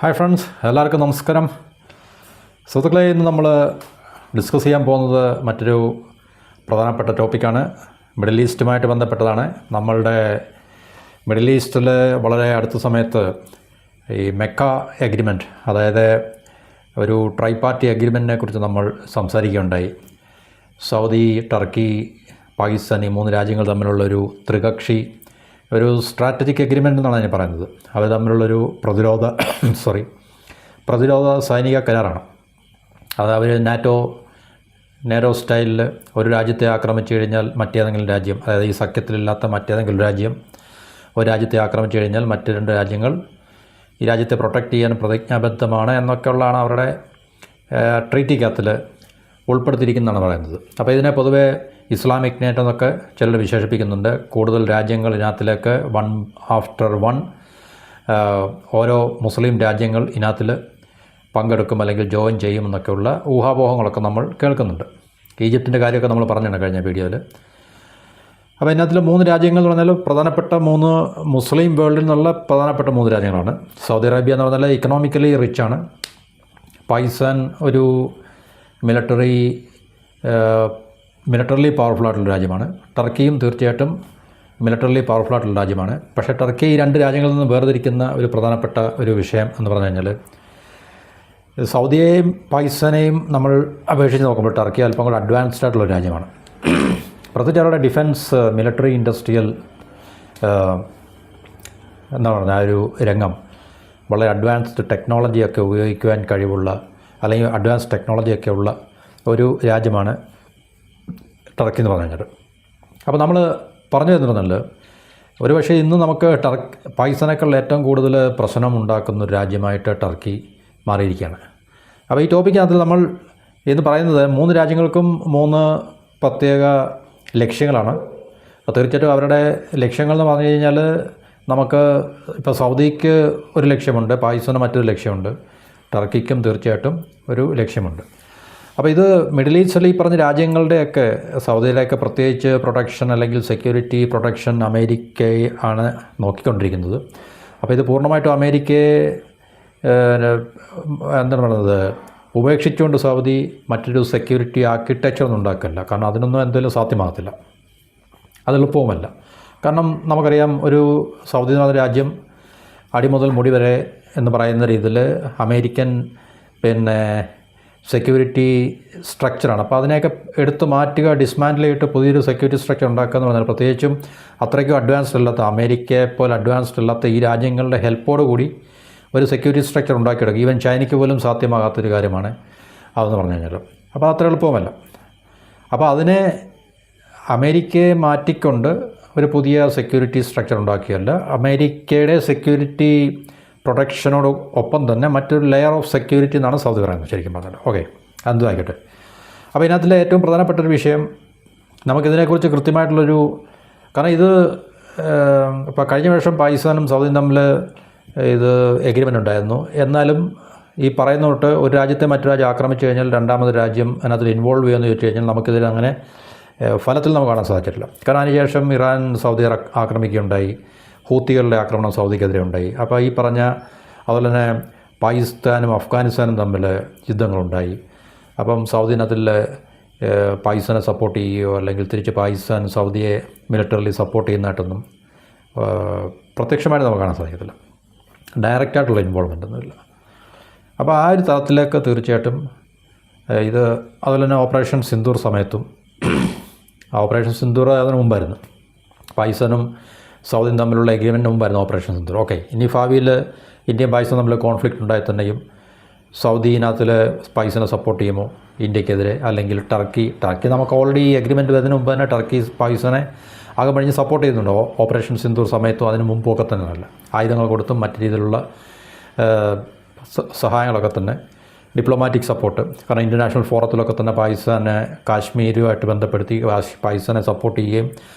Hi friends, എല്ലാവർക്കും നമസ്കാരം. സുഹൃത്തുക്കളെ, ഇന്ന് നമ്മൾ ഡിസ്കസ് ചെയ്യാൻ പോകുന്നത് മറ്റൊരു പ്രധാനപ്പെട്ട ടോപ്പിക്കാണ്. മിഡിൽ ഈസ്റ്റുമായിട്ട് ബന്ധപ്പെട്ടതാണ്. നമ്മളുടെ മിഡിൽ ഈസ്റ്റിൽ വളരെ അടുത്ത സമയത്ത് ഈ മെക്ക എഗ്രിമെൻറ്റ്, അതായത് ഒരു ട്രൈ പാർട്ടി എഗ്രിമെൻറ്റിനെ കുറിച്ച് നമ്മൾ സംസാരിക്കുകയുണ്ടായി. സൗദി, ടർക്കി, പാകിസ്ഥാൻ, ഈ മൂന്ന് രാജ്യങ്ങൾ തമ്മിലുള്ളൊരു ത്രികക്ഷി ഒരു സ്ട്രാറ്റജിക് എഗ്രിമെൻ്റ് എന്നാണ് അതിന് പറയുന്നത്. അവർ തമ്മിലുള്ളൊരു പ്രതിരോധ സൈനിക കരാറാണ്. അത് അവർ നാറ്റോ സ്റ്റൈലിൽ ഒരു രാജ്യത്തെ ആക്രമിച്ചു കഴിഞ്ഞാൽ മറ്റേതെങ്കിലും രാജ്യം, അതായത് ഈ സഖ്യത്തിലില്ലാത്ത മറ്റേതെങ്കിലും രാജ്യം ഒരു രാജ്യത്തെ ആക്രമിച്ചു കഴിഞ്ഞാൽ മറ്റ് രണ്ട് രാജ്യങ്ങൾ ഈ രാജ്യത്തെ പ്രൊട്ടക്റ്റ് ചെയ്യാൻ പ്രതിജ്ഞാബദ്ധമാണ് എന്നൊക്കെയുള്ളതാണ് അവരുടെ ട്രീറ്റിക്കകത്തിൽ ഉൾപ്പെടുത്തിയിരിക്കുന്നതാണ് പറയുന്നത്. അപ്പോൾ ഇതിനെ പൊതുവേ ഇസ്ലാമിക് നേറ്റോ എന്നൊക്കെ ചിലർ വിശേഷിപ്പിക്കുന്നുണ്ട്. കൂടുതൽ രാജ്യങ്ങൾ ഇതിനകത്തിലേക്ക് വൺ ആഫ്റ്റർ വൺ ഓരോ മുസ്ലിം രാജ്യങ്ങൾ ഇതിനകത്തിൽ പങ്കെടുക്കും അല്ലെങ്കിൽ ജോയിൻ ചെയ്യും എന്നൊക്കെയുള്ള ഊഹാപോഹങ്ങളൊക്കെ നമ്മൾ കേൾക്കുന്നുണ്ട്. ഈജിപ്തിൻ്റെ കാര്യമൊക്കെ നമ്മൾ പറഞ്ഞിട്ടുണ്ട് കഴിഞ്ഞ വീഡിയോയിൽ. അപ്പോൾ ഇതിനകത്തിൽ മൂന്ന് രാജ്യങ്ങൾ എന്ന് പറഞ്ഞാൽ പ്രധാനപ്പെട്ട മൂന്ന് മുസ്ലിം വേൾഡിൽ നിന്നുള്ള പ്രധാനപ്പെട്ട മൂന്ന് രാജ്യങ്ങളാണ്. സൗദി അറേബ്യ എന്ന് പറഞ്ഞാൽ ഇക്കണോമിക്കലി റിച്ചാണ്. പാകിസ്ഥാൻ ഒരു മിലിറ്ററിലി പവർഫുൾ ആയിട്ടുള്ള രാജ്യമാണ്. ടർക്കിയും തീർച്ചയായിട്ടും മിലിറ്ററിലി പവർഫുൾ ആയിട്ടുള്ള രാജ്യമാണ്. പക്ഷേ ടർക്കി ഈ രണ്ട് രാജ്യങ്ങളിൽ നിന്ന് വേർതിരിക്കുന്ന ഒരു പ്രധാനപ്പെട്ട ഒരു വിഷയം എന്ന് പറഞ്ഞു കഴിഞ്ഞാൽ, സൗദിയെയും പാകിസ്ഥാനെയും നമ്മൾ അപേക്ഷിച്ച് നോക്കുമ്പോൾ ടർക്കി അല്പം കൂടെ അഡ്വാൻസ്ഡ് ആയിട്ടുള്ള ഒരു രാജ്യമാണ്. പ്രത്യേകിച്ച് അവരുടെ ഡിഫൻസ്, മിലിറ്ററി, ഇൻഡസ്ട്രിയൽ എന്താ പറയുക, ആ ഒരു രംഗം വളരെ അഡ്വാൻസ്ഡ് ടെക്നോളജിയൊക്കെ ഉപയോഗിക്കുവാൻ കഴിവുള്ള, അല്ലെങ്കിൽ അഡ്വാൻസ്ഡ് ടെക്നോളജിയൊക്കെ ഉള്ള ഒരു രാജ്യമാണ് ടർക്കി എന്ന് പറഞ്ഞു കഴിഞ്ഞാൽ. അപ്പോൾ നമ്മൾ പറഞ്ഞു തന്നിരുന്നല്ലോ, ഒരുപക്ഷെ ഇന്ന് നമുക്ക് പാകിസ്ഥാനേക്കാൾ ഏറ്റവും കൂടുതൽ പ്രശ്നം ഉണ്ടാക്കുന്ന ഒരു രാജ്യമായിട്ട് ടർക്കി മാറിയിരിക്കുകയാണ്. അപ്പോൾ ഈ ടോപ്പിക്കകത്ത് നമ്മൾ ഇന്ന് പറയുന്നത് മൂന്ന് രാജ്യങ്ങൾക്കും മൂന്ന് പ്രത്യേക ലക്ഷ്യങ്ങളാണ്. അപ്പോൾ തീർച്ചയായിട്ടും അവരുടെ ലക്ഷ്യങ്ങൾ എന്ന് പറഞ്ഞു കഴിഞ്ഞാൽ, നമുക്ക് ഇപ്പോൾ സൗദിക്ക് ഒരു ലക്ഷ്യമുണ്ട്, പാകിസ്ഥാന് മറ്റൊരു ലക്ഷ്യമുണ്ട്, ടർക്കിക്കും തീർച്ചയായിട്ടും ഒരു ലക്ഷ്യമുണ്ട്. അപ്പോൾ ഇത് മിഡിൽ ഈസ്റ്റിൽ ഈ പറഞ്ഞ രാജ്യങ്ങളുടെയൊക്കെ, സൗദിയിലേക്ക് പ്രത്യേകിച്ച് പ്രൊട്ടക്ഷൻ അല്ലെങ്കിൽ സെക്യൂരിറ്റി പ്രൊട്ടക്ഷൻ അമേരിക്കയെ ആണ് നോക്കിക്കൊണ്ടിരിക്കുന്നത്. അപ്പോൾ ഇത് പൂർണ്ണമായിട്ടും അമേരിക്കയെ എന്താണ് പറയുന്നത്, ഉപേക്ഷിച്ചുകൊണ്ട് സൗദി മറ്റൊരു സെക്യൂരിറ്റി ആർക്കിടെക്ചറൊന്നും ഉണ്ടാക്കില്ല. കാരണം അതിനൊന്നും എന്തെങ്കിലും സാധ്യമാകത്തില്ല, അത് എളുപ്പവുമല്ല. കാരണം നമുക്കറിയാം, ഒരു സൗദി എന്ന രാജ്യം അടിമുതൽ മുടി വരെ എന്ന് പറയുന്ന രീതിയിൽ അമേരിക്കൻ സെക്യൂരിറ്റി സ്ട്രക്ചറാണ്. അപ്പോൾ അതിനെയൊക്കെ എടുത്ത് മാറ്റുക, ഡിസ്മാൻഡിൽ ചെയ്തിട്ട് പുതിയൊരു സെക്യൂരിറ്റി സ്ട്രക്ചർ ഉണ്ടാക്കുക എന്ന് പറഞ്ഞാൽ, പ്രത്യേകിച്ചും അത്രയ്ക്കും അഡ്വാൻസ്ഡ് അല്ലാത്ത, അമേരിക്കയെ പോലെ അഡ്വാൻസ്ഡ് അല്ലാത്ത ഈ രാജ്യങ്ങളുടെ ഹെൽപ്പോട് കൂടി ഒരു സെക്യൂരിറ്റി സ്ട്രക്ചർ ഉണ്ടാക്കിയെടുക്കുക ഈവൻ ചൈനയ്ക്ക് പോലും സാധ്യമാകാത്തൊരു കാര്യമാണ് അതെന്ന് പറഞ്ഞു കഴിഞ്ഞാൽ. അപ്പോൾ അത്ര എളുപ്പമല്ല. അപ്പോൾ അതിനെ അമേരിക്കയെ മാറ്റിക്കൊണ്ട് ഒരു പുതിയ സെക്യൂരിറ്റി സ്ട്രക്ചർ ഉണ്ടാക്കിയല്ല, അമേരിക്കയുടെ സെക്യൂരിറ്റി പ്രൊട്ടക്ഷനോട് ഒപ്പം തന്നെ മറ്റൊരു ലെയർ ഓഫ് സെക്യൂരിറ്റി എന്നാണ് സൗദി പറയുന്നത് ശരിക്കും പറഞ്ഞാൽ. ഓക്കെ, എന്തുമായിക്കോട്ടെ. അപ്പോൾ ഇതിനകത്തിലെ ഏറ്റവും പ്രധാനപ്പെട്ടൊരു വിഷയം, നമുക്കിതിനെക്കുറിച്ച് കൃത്യമായിട്ടുള്ളൊരു, കാരണം ഇത് ഇപ്പോൾ കഴിഞ്ഞ വർഷം പാകിസ്ഥാനും സൗദിയും തമ്മിൽ ഇത് എഗ്രിമെൻ്റ് ഉണ്ടായിരുന്നു. എന്നാലും ഈ പറയുന്ന തൊട്ട് ഒരു രാജ്യത്തെ മറ്റു രാജ്യം ആക്രമിച്ചു കഴിഞ്ഞാൽ രണ്ടാമത് രാജ്യം അതിനകത്തിൽ ഇൻവോൾവ് ചെയ്യുമെന്ന് ചോദിച്ചു കഴിഞ്ഞാൽ നമുക്കിതിൽ അങ്ങനെ ഫലത്തിൽ നമുക്ക് കാണാൻ സാധിച്ചിട്ടില്ല. കാരണം അതിനുശേഷം ഇറാൻ സൗദി ആക്രമിക്കുകയുണ്ടായി, ഹൂത്തികളുടെ ആക്രമണം സൗദിക്കെതിരെ ഉണ്ടായി. അപ്പോൾ ഈ പറഞ്ഞ അതുപോലെ തന്നെ പാകിസ്ഥാനും അഫ്ഗാനിസ്ഥാനും തമ്മിൽ യുദ്ധങ്ങളുണ്ടായി. അപ്പം സൗദിനകത്തിൽ പാകിസ്ഥാനെ സപ്പോർട്ട് ചെയ്യുകയോ അല്ലെങ്കിൽ തിരിച്ച് പാകിസ്ഥാൻ സൗദിയെ മിലിറ്ററിലി സപ്പോർട്ട് ചെയ്യുന്നതായിട്ടൊന്നും പ്രത്യക്ഷമായിട്ട് നമുക്ക് കാണാൻ സാധിക്കത്തില്ല. ഡയറക്റ്റായിട്ടുള്ള ഇൻവോൾവ്മെൻ്റ് ഒന്നുമില്ല. അപ്പോൾ ആ ഒരു തലത്തിലേക്ക് തീർച്ചയായിട്ടും ഇത്, അതുപോലെ തന്നെ ഓപ്പറേഷൻ സിന്ദൂർ സമയത്തും, ഓപ്പറേഷൻ സിന്ദൂർ അതിന് മുമ്പായിരുന്നു, പാകിസ്ഥാനും സൗദിയും തമ്മിലുള്ള എഗ്രിമെൻറ്റിന് മുമ്പായിരുന്നു ഓപ്പറേഷൻ സിന്ദൂർ. ഓക്കെ, ഇനി ഭാവിയിൽ ഇന്ത്യയും പാകിസ്ഥാനും തമ്മിൽ കോൺഫ്ലിക്റ്റ് ഉണ്ടായി തന്നെയും സൗദിനകത്തിൽ പാകിസ്ഥാനെ സപ്പോർട്ട് ചെയ്യുമോ ഇന്ത്യക്കെതിരെ, അല്ലെങ്കിൽ ടർക്കി നമുക്ക് ഓൾറെഡി ഈ എഗ്രിമെൻറ്റ് വരുന്നതിന് മുമ്പ് തന്നെ ടർക്കി പാകിസ്ഥാനെ ആകെ പഴിഞ്ഞ് സപ്പോർട്ട് ചെയ്യുന്നുണ്ടോ ഓപ്പറേഷൻ സിന്ദൂർ സമയത്തും അതിന് മുമ്പൊക്കെ തന്നെ നല്ല ആയുധങ്ങൾ കൊടുത്തും മറ്റു രീതിയിലുള്ള സഹായങ്ങളൊക്കെ തന്നെ, ഡിപ്ലോമാറ്റിക് സപ്പോർട്ട്. കാരണം ഇൻ്റർനാഷണൽ ഫോറത്തിലൊക്കെ തന്നെ പാകിസ്ഥാനെ കാശ്മീരുമായിട്ട് ബന്ധപ്പെടുത്തി പാകിസ്ഥാനെ സപ്പോർട്ട് ചെയ്യുകയും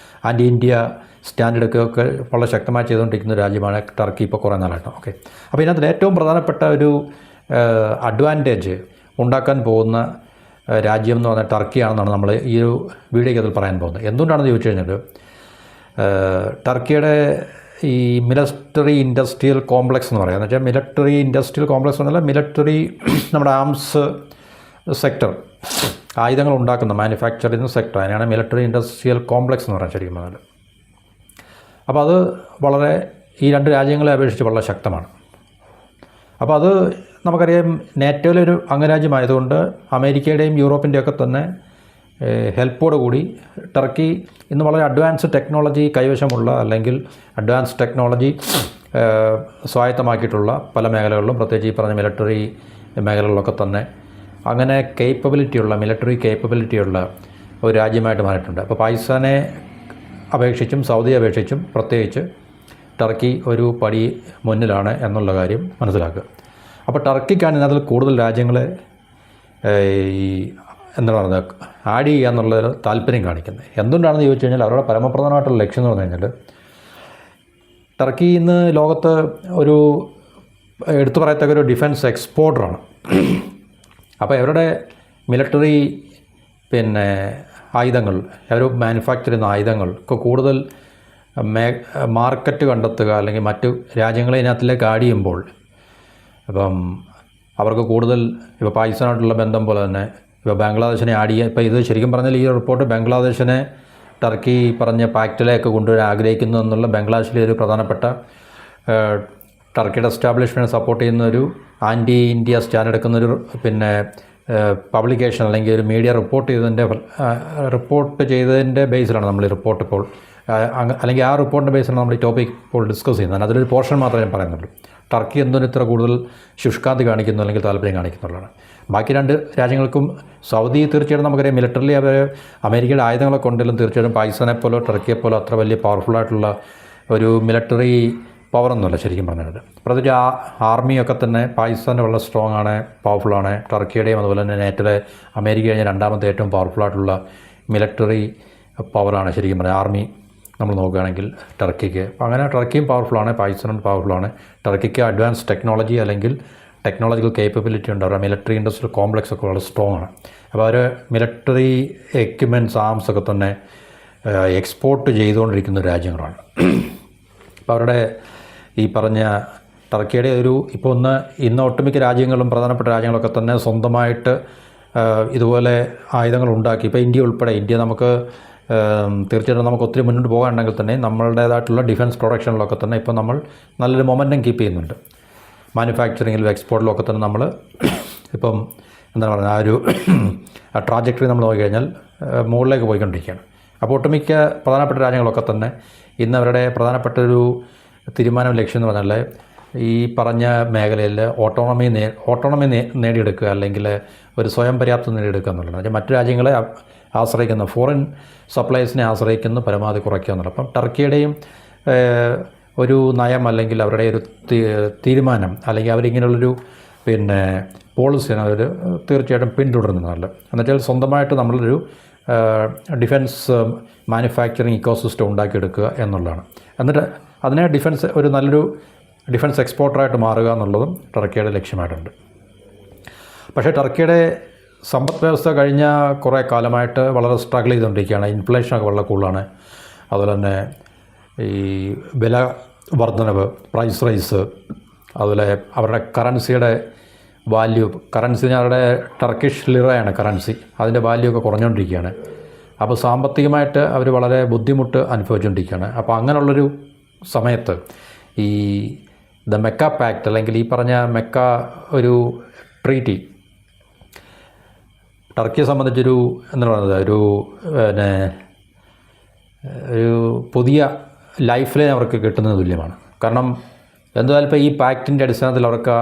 ആൻറ്റി ഇന്ത്യ സ്റ്റാൻഡ് എടുക്കുകയൊക്കെ വളരെ ശക്തമായി ചെയ്തുകൊണ്ടിരിക്കുന്ന രാജ്യമാണ് ടർക്കി ഇപ്പോൾ കുറേ നാളായിട്ട്. ഓക്കെ, അപ്പോൾ ഇതിനകത്ത് ഏറ്റവും പ്രധാനപ്പെട്ട ഒരു അഡ്വാൻറ്റേജ് ഉണ്ടാക്കാൻ പോകുന്ന രാജ്യം എന്ന് പറഞ്ഞാൽ ടർക്കിയാണെന്നാണ് നമ്മൾ ഈ ഒരു വീഡിയോയ്ക്ക് അതിൽ പറയാൻ പോകുന്നത്. എന്തുകൊണ്ടാണെന്ന് ചോദിച്ചു കഴിഞ്ഞാൽ, ടർക്കിയുടെ ഈ മിലിറ്ററി ഇൻഡസ്ട്രിയൽ കോംപ്ലക്സ് എന്ന് പറയുക എന്ന് വെച്ചാൽ മിലിറ്ററി ഇൻഡസ്ട്രിയൽ കോംപ്ലക്സ് എന്നല്ല, മിലിറ്ററി നമ്മുടെ ആംസ് സെക്ടർ, ആയുധങ്ങൾ ഉണ്ടാക്കുന്ന മാനുഫാക്ചറിങ് സെക്ടർ, അതിനാണ് മിലിറ്ററി ഇൻഡസ്ട്രിയൽ കോംപ്ലക്സ് എന്ന് പറയാൻ ശരിക്കും പറഞ്ഞാൽ. അപ്പോൾ അത് വളരെ ഈ രണ്ട് രാജ്യങ്ങളെ അപേക്ഷിച്ച് വളരെ ശക്തമാണ്. അപ്പോൾ അത് നമുക്കറിയാം, നേറ്റോയിലൊരു അംഗരാജ്യമായതുകൊണ്ട് അമേരിക്കയുടെയും യൂറോപ്പിൻ്റെയൊക്കെ തന്നെ ഹെൽപ്പോട് കൂടി ടർക്കി ഇന്ന് വളരെ അഡ്വാൻസ്ഡ് ടെക്നോളജി കൈവശമുള്ള, അല്ലെങ്കിൽ അഡ്വാൻസ്ഡ് ടെക്നോളജി സ്വായത്തമാക്കിയിട്ടുള്ള പല മേഖലകളിലും, പ്രത്യേകിച്ച് ഈ പറഞ്ഞ മിലിറ്ററി മേഖലകളിലൊക്കെ തന്നെ അങ്ങനെ മിലിറ്ററി കേപ്പബിലിറ്റിയുള്ള ഒരു രാജ്യമായിട്ട് മാറിയിട്ടുണ്ട്. അപ്പോൾ പാകിസ്ഥാനെ അപേക്ഷിച്ചും സൗദിയെ അപേക്ഷിച്ചും പ്രത്യേകിച്ച് ടർക്കി ഒരു പടി മുന്നിലാണ് എന്നുള്ള കാര്യം മനസ്സിലാക്കുക. അപ്പോൾ ടർക്കിക്കാണ് ഇതിനകത്ത് കൂടുതൽ രാജ്യങ്ങളെ ഈ എന്താണ് പറയുന്നത് ആഡ് ചെയ്യുക എന്നുള്ളതിൽ താല്പര്യം കാണിക്കുന്നത്. എന്തുകൊണ്ടാണെന്ന് ചോദിച്ചു കഴിഞ്ഞാൽ, അവരുടെ പരമപ്രധാനമായിട്ടുള്ള ലക്ഷ്യം എന്ന് പറഞ്ഞു കഴിഞ്ഞാൽ, ടർക്കി ഇന്ന് ലോകത്ത് ഒരു എടുത്തു പറയത്തക്ക ഒരു ഡിഫൻസ് എക്സ്പോർട്ടറാണ്. അപ്പോൾ അവരുടെ മിലിറ്ററി ആയുധങ്ങൾ, അവർ മാനുഫാക്ചർ ചെയ്യുന്ന ആയുധങ്ങൾക്ക് കൂടുതൽ മാർക്കറ്റ് കണ്ടെത്തുക, അല്ലെങ്കിൽ മറ്റു രാജ്യങ്ങളെ ഇതിനകത്തിലേക്ക് ആഡ് ചെയ്യുമ്പോൾ അപ്പം അവർക്ക് കൂടുതൽ ഇപ്പോൾ പാകിസ്ഥാനായിട്ടുള്ള ബന്ധം പോലെ തന്നെ ഇപ്പോൾ ബാംഗ്ലാദേശിനെ ആഡ് ചെയ്യുക. ഇപ്പോൾ ഇത് ശരിക്കും പറഞ്ഞാൽ ഈ റിപ്പോർട്ട് ബാംഗ്ലാദേശിനെ ടർക്കി പറഞ്ഞ പാക്റ്റിലേക്ക് കൊണ്ടുവരാൻ ആഗ്രഹിക്കുന്നു എന്നുള്ള ബംഗ്ലാദേശിലെ ഒരു പ്രധാനപ്പെട്ട ടർക്കിയുടെ എസ്റ്റാബ്ലിഷ്മെൻറ്റ് സപ്പോർട്ട് ചെയ്യുന്ന ഒരു ആൻറ്റി ഇന്ത്യ സ്റ്റാൻഡ് എടുക്കുന്നൊരു പബ്ലിക്കേഷൻ അല്ലെങ്കിൽ ഒരു മീഡിയ റിപ്പോർട്ട് ചെയ്തതിൻ്റെ ബേസിലാണ് നമ്മൾ ഈ റിപ്പോർട്ട് ഇപ്പോൾ അല്ലെങ്കിൽ ആ റിപ്പോർട്ടിൻ്റെ ബേസിലാണ് നമ്മൾ ഈ ടോപ്പിക് ഇപ്പോൾ ഡിസ്കസ് ചെയ്യുന്നത്. അതിലൊരു പോർഷൻ മാത്രമേ ഞാൻ പറയുന്നുള്ളൂ. ടർക്കി എന്തിനും ഇത്ര കൂടുതൽ ശുഷ്കാന്തി കാണിക്കുന്നു അല്ലെങ്കിൽ താല്പര്യം കാണിക്കുന്നുള്ളതാണ്. ബാക്കി രണ്ട് രാജ്യങ്ങൾക്കും, സൗദി തീർച്ചയായിട്ടും നമുക്കറിയാം മിലിറ്ററിലി അവർ അമേരിക്കയുടെ ആയുധങ്ങളൊക്കെ ഉണ്ടെങ്കിലും തീർച്ചയായിട്ടും പാകിസ്ഥാനെപ്പോലോ ടർക്കിയെപ്പോലോ അത്ര വലിയ പവർഫുള്ളായിട്ടുള്ള ഒരു മിലിറ്ററി പവറൊന്നുമല്ല ശരിക്കും പറഞ്ഞത്. പ്രത്യേകിച്ച് ആർമിയൊക്കെ തന്നെ പാകിസ്ഥാൻ്റെ വളരെ സ്ട്രോങ് ആണ്, പവർഫുള്ളാണ്. ടർക്കിയുടെയും അതുപോലെ തന്നെ നേറ്റോയിലെ അമേരിക്ക കഴിഞ്ഞ രണ്ടാമത്തെ ഏറ്റവും പവർഫുള്ളായിട്ടുള്ള മിലിറ്ററി പവറാണ് ശരിക്കും പറഞ്ഞാൽ ആർമി നമ്മൾ നോക്കുകയാണെങ്കിൽ ടർക്കിക്ക്. അപ്പോൾ അങ്ങനെ ടർക്കിയും പവർഫുള്ളാണ്, പാകിസ്ഥാനും പവർഫുള്ളാണ്. ടർക്കിക്ക് അഡ്വാൻസ് ടെക്നോളജി അല്ലെങ്കിൽ ടെക്നോളജിക്കൽ കേപ്പബിലിറ്റി ഉണ്ട്. അവരുടെ മിലിറ്ററി ഇൻഡസ്ട്രിയൽ കോംപ്ലക്സ് ഒക്കെ വളരെ സ്ട്രോങ് ആണ്. അപ്പോൾ അവർ മിലിറ്ററി എക്യുപ്മെൻറ്റ്സ്, ആംസ് ഒക്കെ തന്നെ എക്സ്പോർട്ട് ചെയ്തുകൊണ്ടിരിക്കുന്ന രാജ്യങ്ങളാണ്. അപ്പോൾ അവരുടെ ഈ പറഞ്ഞ ടർക്കിയുടെ ഇപ്പോൾ ഇന്ന് ഒട്ടുമിക്ക രാജ്യങ്ങളും പ്രധാനപ്പെട്ട രാജ്യങ്ങളൊക്കെ തന്നെ സ്വന്തമായിട്ട് ഇതുപോലെ ആയുധങ്ങൾ ഉണ്ടാക്കി. ഇപ്പോൾ ഇന്ത്യ ഉൾപ്പെടെ, നമുക്ക് തീർച്ചയായിട്ടും നമുക്ക് ഒത്തിരി മുന്നോട്ട് പോകാനുണ്ടെങ്കിൽ തന്നെ നമ്മളുടേതായിട്ടുള്ള ഡിഫൻസ് പ്രൊഡക്ഷനിലൊക്കെ തന്നെ ഇപ്പോൾ നമ്മൾ നല്ലൊരു മൊമെൻറ്റം കീപ്പ് ചെയ്യുന്നുണ്ട്. മാനുഫാക്ചറിങ്ങിലും എക്സ്പോർട്ടിലും ഒക്കെ തന്നെ നമ്മൾ ഇപ്പം എന്താണ് പറയുക, ആ ഒരു ട്രാജക്ടറി നമ്മൾ നോക്കിക്കഴിഞ്ഞാൽ മുകളിലേക്ക് പോയിക്കൊണ്ടിരിക്കുകയാണ്. അപ്പോൾ ഒട്ടുമിക്ക പ്രധാനപ്പെട്ട രാജ്യങ്ങളൊക്കെ തന്നെ ഇന്ന് അവരുടെ പ്രധാനപ്പെട്ട ഒരു തീരുമാനം, ലക്ഷ്യം എന്ന് പറഞ്ഞാൽ ഈ പറഞ്ഞ മേഖലയിൽ ഓട്ടോണമി നേടിയെടുക്കുക, അല്ലെങ്കിൽ ഒരു സ്വയം പര്യാപ്തത നേടിയെടുക്കുക എന്നുള്ളത്. മറ്റു രാജ്യങ്ങളെ ആശ്രയിക്കുന്ന, ഫോറിൻ സപ്ലൈസിനെ ആശ്രയിക്കുന്ന പരമാവധി കുറയ്ക്കുക എന്നുള്ളത്. അപ്പം ടർക്കിയുടെയും ഒരു നയം അല്ലെങ്കിൽ അവരുടെ ഒരു തീരുമാനം, അല്ലെങ്കിൽ അവരിങ്ങനെയുള്ളൊരു പോളിസിയാണ് അവർ തീർച്ചയായിട്ടും പിന്തുടരുന്നതല്ല. എന്നുവെച്ചാൽ സ്വന്തമായിട്ട് നമ്മളൊരു ഡിഫൻസ് മാനുഫാക്ചറിങ് ഇക്കോസിസ്റ്റം ഉണ്ടാക്കിയെടുക്കുക എന്നുള്ളതാണ്. എന്നിട്ട് അതിനെ ഒരു നല്ലൊരു ഡിഫൻസ് എക്സ്പോർട്ടറായിട്ട് മാറുക എന്നുള്ളതും ടർക്കിയുടെ ലക്ഷ്യമായിട്ടുണ്ട്. പക്ഷേ ടർക്കിയുടെ സമ്പദ് വ്യവസ്ഥ കഴിഞ്ഞ കുറേ കാലമായിട്ട് വളരെ സ്ട്രഗിൾ ചെയ്തുകൊണ്ടിരിക്കുകയാണ്. ഇൻഫ്ലേഷനൊക്കെ വളരെ കൂടുതലാണ്. അതുപോലെ തന്നെ ഈ വില വർധനവ്, പ്രൈസ് റൈസ്, അതുപോലെ അവരുടെ കറൻസിയുടെ കറൻസി അവരുടെ ടർക്കിഷ് ലിറയാണ് കറൻസി, അതിൻ്റെ വാല്യൂ ഒക്കെ കുറഞ്ഞുകൊണ്ടിരിക്കുകയാണ്. അപ്പോൾ സാമ്പത്തികമായിട്ട് അവർ വളരെ ബുദ്ധിമുട്ട് അനുഭവിച്ചുകൊണ്ടിരിക്കുകയാണ്. അപ്പോൾ അങ്ങനെയുള്ളൊരു സമയത്ത് ഈ മെക്ക പാക്റ്റ് അല്ലെങ്കിൽ ഈ പറഞ്ഞ മെക്ക ഒരു ട്രീറ്റി ടർക്കിയെ സംബന്ധിച്ചൊരു എന്താ പറയുന്നത്, ഒരു പുതിയ ലൈഫ് ലൈൻ അവർക്ക് കിട്ടുന്നത് തുല്യമാണ്. കാരണം എന്തായാലും ഇപ്പോൾ ഈ പാക്റ്റിൻ്റെ അടിസ്ഥാനത്തിൽ അവർക്ക്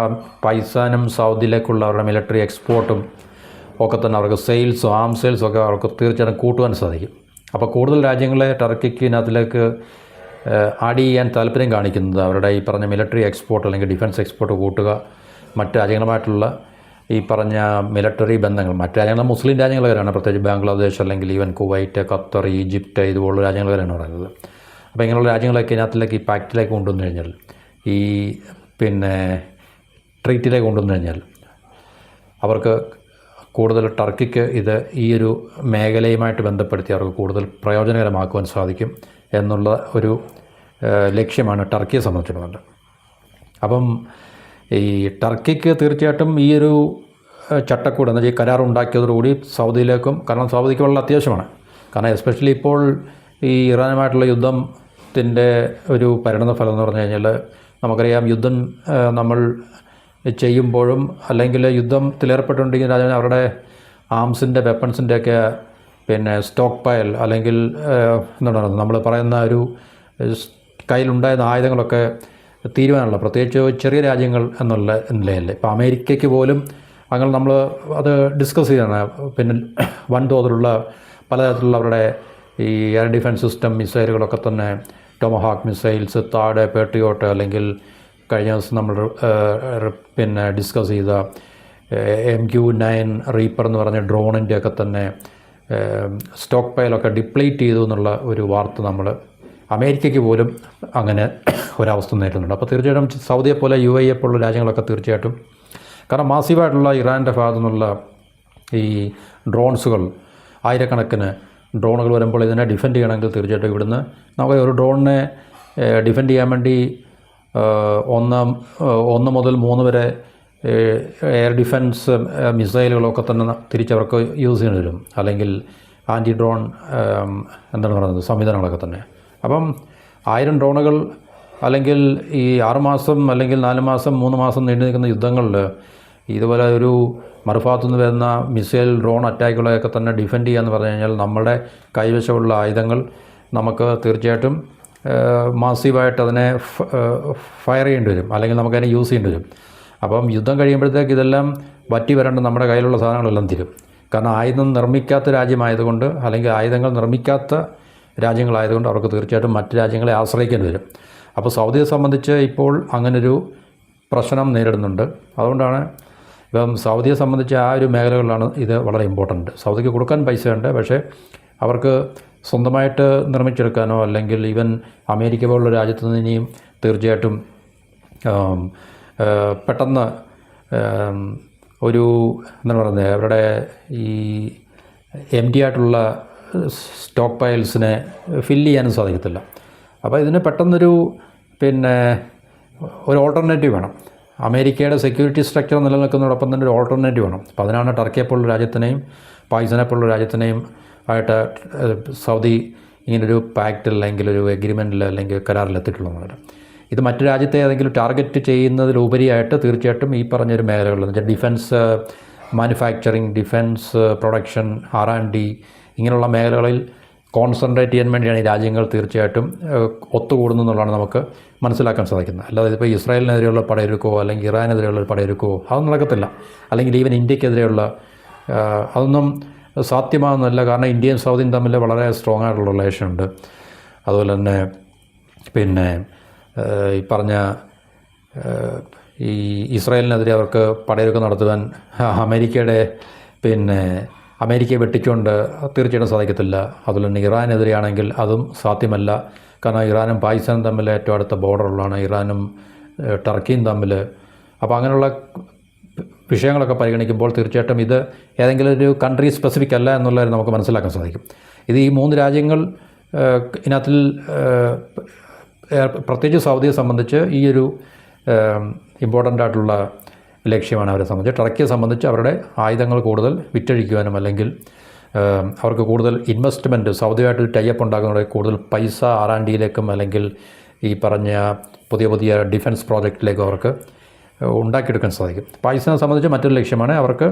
പാകിസ്ഥാനും സൗദിയിലേക്കുള്ള അവരുടെ മിലിറ്ററി എക്സ്പോർട്ടും ഒക്കെ തന്നെ അവർക്ക് ആം സെയിൽസും ഒക്കെ അവർക്ക് തീർച്ചയായിട്ടും കൂട്ടുവാൻ സാധിക്കും. അപ്പോൾ കൂടുതൽ രാജ്യങ്ങളെ ടർക്കിക്ക് ഇതിനകത്തിലേക്ക് ആഡ് ചെയ്യാൻ താല്പര്യം കാണിക്കുന്നത് അവരുടെ ഈ പറഞ്ഞ മിലിറ്ററി എക്സ്പോർട്ട് അല്ലെങ്കിൽ ഡിഫൻസ് എക്സ്പോർട്ട് കൂട്ടുക, മറ്റ് രാജ്യങ്ങളുമായിട്ടുള്ള ഈ പറഞ്ഞ മിലിറ്ററി ബന്ധങ്ങൾ, മറ്റ് രാജ്യങ്ങൾ മുസ്ലിം രാജ്യങ്ങൾ വരെയാണ്, പ്രത്യേകിച്ച് ബാംഗ്ലാദേശ് അല്ലെങ്കിൽ ഈവൻ കുവൈറ്റ്, ഖത്തർ, ഈജിപ്റ്റ് ഇതുപോലുള്ള രാജ്യങ്ങൾ വരെയാണ് പറയുന്നത്. അപ്പോൾ ഇങ്ങനെയുള്ള രാജ്യങ്ങളൊക്കെ ഇതിനകത്തിലേക്ക് ഈ പാക്റ്റിലേക്ക് കൊണ്ടുവന്നു കഴിഞ്ഞാൽ, ഈ ട്രീറ്റിലേക്ക് കൊണ്ടുവന്നു കഴിഞ്ഞാൽ അവർക്ക് കൂടുതൽ ടർക്കിക്ക് ഇത് ഈ ഒരു മേഖലയുമായിട്ട് ബന്ധപ്പെടുത്തി അവർക്ക് കൂടുതൽ പ്രയോജനകരമാക്കുവാൻ സാധിക്കും എന്നുള്ള ഒരു ലക്ഷ്യമാണ് ടർക്കിയെ സംബന്ധിച്ചിടത്തോളം. അപ്പം ഈ ടർക്കിക്ക് തീർച്ചയായിട്ടും ഈ ഒരു ചട്ടക്കൂട് എന്ന് വെച്ചാൽ ഈ കരാർ ഉണ്ടാക്കിയതോടുകൂടി സൗദിയിലേക്കും, കാരണം സൗദിക്ക് വളരെ അത്യാവശ്യമാണ്. കാരണം എസ്പെഷ്യലി ഇപ്പോൾ ഈ ഇറാനുമായിട്ടുള്ള യുദ്ധത്തിൻ്റെ ഒരു പരിണതഫലം എന്ന് പറഞ്ഞു കഴിഞ്ഞാൽ നമുക്കറിയാം, യുദ്ധം നമ്മൾ ചെയ്യുമ്പോഴും അല്ലെങ്കിൽ യുദ്ധത്തിലേർപ്പെട്ടുകൊണ്ടിരിക്കുന്ന രാജ്യം അവരുടെ ആംസിൻ്റെ വെപ്പൺസിൻ്റെയൊക്കെ സ്റ്റോക്ക് പയൽ അല്ലെങ്കിൽ എന്താണ് പറയുന്നത്, നമ്മൾ പറയുന്ന ഒരു കയ്യിലുണ്ടായിരുന്ന ആയുധങ്ങളൊക്കെ തീരുമാനമുള്ള, പ്രത്യേകിച്ച് ചെറിയ രാജ്യങ്ങൾ എന്നുള്ള നിലയല്ലേ. ഇപ്പോൾ അമേരിക്കയ്ക്ക് പോലും അങ്ങനെ നമ്മൾ അത് ഡിസ്കസ് ചെയ്താണ്. വൻതോതിലുള്ള പലതരത്തിലുള്ള അവരുടെ ഈ എയർ ഡിഫൻസ് സിസ്റ്റം മിസൈലുകളൊക്കെ തന്നെ, ടൊമഹാക്ക് മിസൈൽസ്, താഡ്, പേട്രിയോട്ട്, അല്ലെങ്കിൽ കഴിഞ്ഞ ദിവസം നമ്മൾ ഡിസ്കസ് ചെയ്ത MQ-9 റീപ്പർ എന്ന് പറഞ്ഞ ഡ്രോണിൻ്റെയൊക്കെ തന്നെ സ്റ്റോക്ക് പൈലൊക്കെ ഡിപ്ലീറ്റ് ചെയ്തു എന്നുള്ള ഒരു വാർത്ത നമ്മൾ അമേരിക്കയ്ക്ക് പോലും അങ്ങനെ ഒരവസ്ഥ നേരിടുന്നുണ്ട്. അപ്പോൾ തീർച്ചയായിട്ടും സൗദിയെ പോലെ UAE പോലുള്ള രാജ്യങ്ങളൊക്കെ തീർച്ചയായിട്ടും, കാരണം മാസീവായിട്ടുള്ള ഇറാൻ്റെ ഭാഗത്തു നിന്നുള്ള ഈ ഡ്രോൺസുകൾ, ആയിരക്കണക്കിന് ഡ്രോണുകൾ വരുമ്പോൾ ഇതിനെ ഡിഫെൻഡ് ചെയ്യണമെങ്കിൽ തീർച്ചയായിട്ടും ഇവിടുന്ന് നമുക്ക് ഒരു ഡ്രോണിനെ ഡിഫെൻഡ് ചെയ്യാൻ വേണ്ടി 1 മുതൽ 3 വരെ എയർ ഡിഫൻസ് മിസൈലുകളൊക്കെ തന്നെ തിരിച്ചവർക്ക് യൂസ് ചെയ്യേണ്ടി വരും, അല്ലെങ്കിൽ ആൻറ്റി ഡ്രോൺ എന്താണ് പറയുന്നത് സംവിധാനങ്ങളൊക്കെ തന്നെ. അപ്പം 1000 ഡ്രോണുകൾ അല്ലെങ്കിൽ ഈ 6 മാസം അല്ലെങ്കിൽ 4 മാസം 3 മാസം നീണ്ടു നിൽക്കുന്ന യുദ്ധങ്ങളിൽ ഇതുപോലെ ഒരു മറുഭാഗത്തുനിന്ന് വരുന്ന മിസൈൽ ഡ്രോൺ അറ്റാക്കുകളെയൊക്കെ തന്നെ ഡിഫെൻഡ് ചെയ്യുക എന്ന് പറഞ്ഞു കഴിഞ്ഞാൽ നമ്മുടെ കൈവശമുള്ള ആയുധങ്ങൾ നമുക്ക് തീർച്ചയായിട്ടും മാസീവായിട്ട് അതിനെ ഫയർ ചെയ്യേണ്ടി വരും, അല്ലെങ്കിൽ നമുക്കതിനെ യൂസ് ചെയ്യേണ്ടി വരും. അപ്പം യുദ്ധം കഴിയുമ്പോഴത്തേക്ക് ഇതെല്ലാം വറ്റി വരേണ്ട നമ്മുടെ കയ്യിലുള്ള സാധനങ്ങളെല്ലാം തീരും. കാരണം ആയുധം നിർമ്മിക്കാത്ത രാജ്യമായതുകൊണ്ട്, അല്ലെങ്കിൽ ആയുധങ്ങൾ നിർമ്മിക്കാത്ത രാജ്യങ്ങളായതുകൊണ്ട് അവർക്ക് തീർച്ചയായിട്ടും മറ്റ് രാജ്യങ്ങളെ ആശ്രയിക്കേണ്ടി വരും. അപ്പോൾ സൗദിയെ സംബന്ധിച്ച് ഇപ്പോൾ അങ്ങനൊരു പ്രശ്നം നേരിടുന്നുണ്ട്. അതുകൊണ്ടാണ് ഇപ്പം സൗദിയെ സംബന്ധിച്ച് ആ ഒരു മേഖലകളിലാണ് ഇത് വളരെ ഇമ്പോർട്ടൻറ്റ്. സൗദിക്ക് കൊടുക്കാൻ പൈസയുണ്ട്, പക്ഷേ അവർക്ക് സ്വന്തമായിട്ട് നിർമ്മിച്ചെടുക്കാനോ അല്ലെങ്കിൽ ഈവൻ അമേരിക്ക പോലുള്ള രാജ്യത്ത് നിന്ന് ഇനിയും തീർച്ചയായിട്ടും പെട്ടെന്ന് ഒരു എന്താണ് പറയുന്നത്, അവരുടെ ഈ empty ആയിട്ടുള്ള സ്റ്റോക്ക് പൈൽസിനെ ഫില്ല് ചെയ്യാനും സാധിക്കത്തില്ല. അപ്പോൾ ഇതിന് പെട്ടെന്നൊരു ഒരു ഓൾട്ടർനേറ്റീവ് വേണം. അമേരിക്കയുടെ സെക്യൂരിറ്റി സ്ട്രക്ചർ നിലനിൽക്കുന്നതോടൊപ്പം തന്നെ ഒരു ഓൾട്ടർനേറ്റീവ് വേണം. അപ്പോൾ അതിനാണ് ടർക്കിയെ പോലുള്ള രാജ്യത്തിനെയും പാകിസ്ഥാനെ പോലുള്ള രാജ്യത്തിനെയും ആയിട്ട് സൗദി ഇങ്ങനൊരു പാക്റ്റിൽ അല്ലെങ്കിൽ ഒരു എഗ്രിമെൻറ്റിൽ അല്ലെങ്കിൽ കരാറിലെത്തിയിട്ടുള്ളതാണ്. ഇത് മറ്റു രാജ്യത്തെ ഏതെങ്കിലും ടാർഗറ്റ് ചെയ്യുന്നതിലുപരിയായിട്ട് തീർച്ചയായിട്ടും ഈ പറഞ്ഞൊരു മേഖലകളിൽ എന്ന് വെച്ചാൽ defence manufacturing, defence production, R&D ഇങ്ങനെയുള്ള മേഖലകളിൽ കോൺസെൻട്രേറ്റ് ചെയ്യാൻ വേണ്ടിയാണ് ഈ രാജ്യങ്ങൾ തീർച്ചയായിട്ടും ഒത്തുകൂടുന്നു എന്നുള്ളതാണ് നമുക്ക് മനസ്സിലാക്കാൻ സാധിക്കുന്നത്. അല്ലാതെ ഇതിപ്പോൾ ഇസ്രായേലിനെതിരെയുള്ള പടയൊരുക്കോ അല്ലെങ്കിൽ ഇറാനെതിരെയുള്ള പടയൊരുക്കോ അതൊന്നും നടക്കത്തില്ല. അല്ലെങ്കിൽ ഈവൻ ഇന്ത്യക്കെതിരെയുള്ള അതൊന്നും സാധ്യമാകുന്നില്ല. കാരണം ഇന്ത്യയും സൗദിയും തമ്മിൽ വളരെ സ്ട്രോങ് ആയിട്ടുള്ള റിലേഷൻ ഉണ്ട്. അതുപോലെ തന്നെ ഈ പറഞ്ഞ ഈ ഇസ്രായേലിനെതിരെ അവർക്ക് പടയൊരുക്കം നടത്തുവാൻ അമേരിക്കയെ വെട്ടിച്ചുകൊണ്ട് തീർച്ചയായിട്ടും സാധിക്കത്തില്ല. അതുപോലെ തന്നെ ഇറാനെതിരെയാണെങ്കിൽ അതും സാധ്യമല്ല. കാരണം ഇറാനും പാകിസ്ഥാനും തമ്മിൽ ഏറ്റവും അടുത്ത ബോർഡറുള്ളതാണ്, ഇറാനും ടർക്കിയും തമ്മിൽ. അപ്പോൾ അങ്ങനെയുള്ള വിഷയങ്ങളൊക്കെ പരിഗണിക്കുമ്പോൾ തീർച്ചയായിട്ടും ഇത് ഏതെങ്കിലും ഒരു കൺട്രി സ്പെസിഫിക് അല്ല എന്നുള്ളത് നമുക്ക് മനസ്സിലാക്കാൻ സാധിക്കും. ഇത് ഈ 3 രാജ്യങ്ങൾ ഇതിനകത്തിൽ പ്രത്യേകിച്ച് സൗദിയെ സംബന്ധിച്ച് ഈ ഒരു ഇമ്പോർട്ടൻ്റ് ആയിട്ടുള്ള ലക്ഷ്യമാണ് അവരെ സംബന്ധിച്ച്. ടർക്കിയെ സംബന്ധിച്ച് അവരുടെ ആയുധങ്ങൾ കൂടുതൽ വിറ്റഴിക്കുവാനും അല്ലെങ്കിൽ അവർക്ക് കൂടുതൽ ഇൻവെസ്റ്റ്മെൻറ്റ് സൗദിയായിട്ട് ടൈപ്പ് ഉണ്ടാക്കുന്നതോടെ കൂടുതൽ പൈസ R&Dയിലേക്കും അല്ലെങ്കിൽ ഈ പറഞ്ഞ പുതിയ ഡിഫൻസ് പ്രോജക്റ്റിലേക്കും അവർക്ക് ഉണ്ടാക്കിയെടുക്കാൻ സാധിക്കും. പാകിസ്ഥാനെ സംബന്ധിച്ച് മറ്റൊരു ലക്ഷ്യമാണ് അവർക്ക്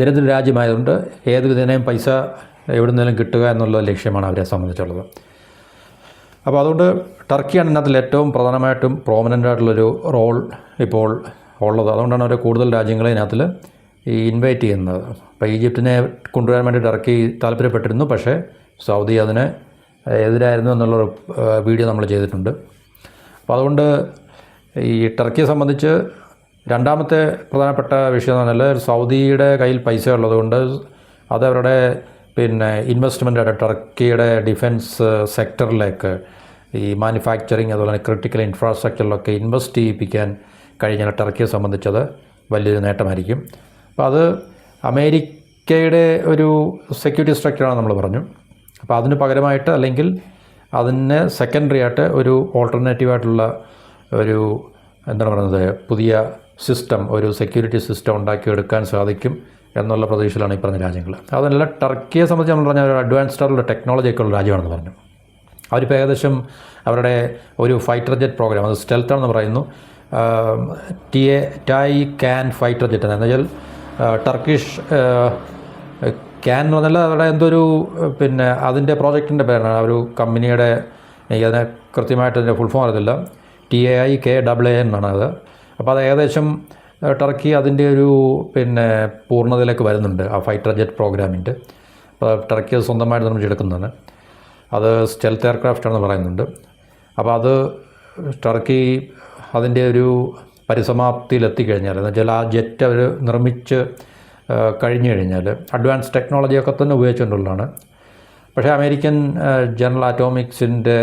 ദരിദ്ര രാജ്യമായതുകൊണ്ട് ഏത് വിധേനയും പൈസ എവിടെ നിന്നെങ്കിലും കിട്ടുക എന്നുള്ള ലക്ഷ്യമാണ് അവരെ സംബന്ധിച്ചുള്ളത്. അപ്പോൾ അതുകൊണ്ട് ടർക്കിയാണ് ഇതിനകത്തിൽ ഏറ്റവും പ്രധാനമായിട്ടും പ്രോമിനൻ്റ് ആയിട്ടുള്ളൊരു റോൾ ഇപ്പോൾ ഉള്ളത്. അതുകൊണ്ടാണ് അവർ കൂടുതൽ രാജ്യങ്ങളെ ഇതിനകത്തിൽ ഇൻവൈറ്റ് ചെയ്യുന്നത്. അപ്പോൾ ഈജിപ്തിനെ കൊണ്ടുവരാൻ വേണ്ടി ടർക്കി താല്പര്യപ്പെട്ടിരുന്നു, പക്ഷേ സൗദി അതിന് എതിരായിരുന്നു എന്നുള്ളൊരു വീഡിയോ നമ്മൾ ചെയ്തിട്ടുണ്ട്. അപ്പോൾ അതുകൊണ്ട് ഈ ടർക്കിയെ സംബന്ധിച്ച് രണ്ടാമത്തെ പ്രധാനപ്പെട്ട വിഷയം എന്ന് പറഞ്ഞാൽ സൗദിയുടെ കയ്യിൽ പൈസ ഉള്ളതുകൊണ്ട് അതവരുടെ ഇൻവെസ്റ്റ്മെൻറ്റായിട്ട് ടർക്കിയുടെ ഡിഫൻസ് സെക്ടറിലേക്ക് ഈ മാനുഫാക്ചറിങ് അതുപോലെ ക്രിട്ടിക്കൽ ഇൻഫ്രാസ്ട്രക്ചറിലൊക്കെ ഇൻവെസ്റ്റ് ചെയ്യിപ്പിക്കാൻ കഴിഞ്ഞാൽ ടർക്കിയെ സംബന്ധിച്ചത് വലിയൊരു നേട്ടമായിരിക്കും. അപ്പോൾ അത് അമേരിക്കയുടെ ഒരു സെക്യൂരിറ്റി സ്ട്രക്ചറാണ് നമ്മൾ പറഞ്ഞു. അപ്പോൾ അതിന് പകരമായിട്ട് അല്ലെങ്കിൽ അതിന് സെക്കൻഡറി ആയിട്ട് ഒരു ഓൾട്ടർനേറ്റീവായിട്ടുള്ള ഒരു എന്താണ് പറയുന്നത് പുതിയ സിസ്റ്റം, ഒരു സെക്യൂരിറ്റി സിസ്റ്റം ഉണ്ടാക്കിയെടുക്കാൻ സാധിക്കും എന്നുള്ള പ്രതീക്ഷയിലാണ് ഈ പറഞ്ഞ രാജ്യങ്ങൾ. അതല്ല, ടർക്കിയെ സംബന്ധിച്ച് നമ്മൾ പറഞ്ഞാൽ ഒരു അഡ്വാൻസ്ഡ് ആയിട്ടുള്ള ടെക്നോളജി ഉള്ള രാജ്യമാണെന്ന് പറഞ്ഞു. അവരിപ്പോൾ ഏകദേശം അവരുടെ ഒരു ഫൈറ്റർ ജെറ്റ് പ്രോഗ്രാം, അത് സ്റ്റെൽത്താണെന്ന് പറയുന്നു, ടായ് ക്യാൻ ഫൈറ്റർ ജെറ്റ് എന്ന് വെച്ചാൽ ടർക്കിഷ് ക്യാൻ എന്ന് പറഞ്ഞാൽ അവരുടെ എന്തൊരു പിന്നെ അതിൻ്റെ പ്രോജക്റ്റിൻ്റെ പേരാണ്, ഒരു കമ്പനിയുടെ, എനിക്കതിനെ കൃത്യമായിട്ട് അതിൻ്റെ ഫുൾ ഫോം അറിയില്ല, TAIKAAN എന്നാണ് അത്. അപ്പോൾ അത് ഏകദേശം ടർക്കി അതിൻ്റെ ഒരു പിന്നെ പൂർണ്ണതയിലേക്ക് വരുന്നുണ്ട് ആ ഫൈറ്റർ ജെറ്റ് പ്രോഗ്രാമിൻ്റെ. അപ്പോൾ ടർക്കി അത് സ്വന്തമായിട്ട് നിർമ്മിച്ചെടുക്കുന്നതാണ്. അത് സ്റ്റെൽത്ത് എയർക്രാഫ്റ്റാണെന്ന് പറയുന്നുണ്ട്. അപ്പോൾ അത് ടർക്കി അതിൻ്റെ ഒരു പരിസമാപ്തിയിലെത്തിക്കഴിഞ്ഞാൽ, എന്ന് വെച്ചാൽ ആ ജെറ്റ് അവർ നിർമ്മിച്ച് കഴിഞ്ഞു കഴിഞ്ഞാൽ അഡ്വാൻസ് ടെക്നോളജിയൊക്കെ തന്നെ ഉപയോഗിച്ചുകൊണ്ടുള്ളതാണ്. പക്ഷേ അമേരിക്കൻ ജനറൽ ആറ്റോമിക്സിൻ്റെ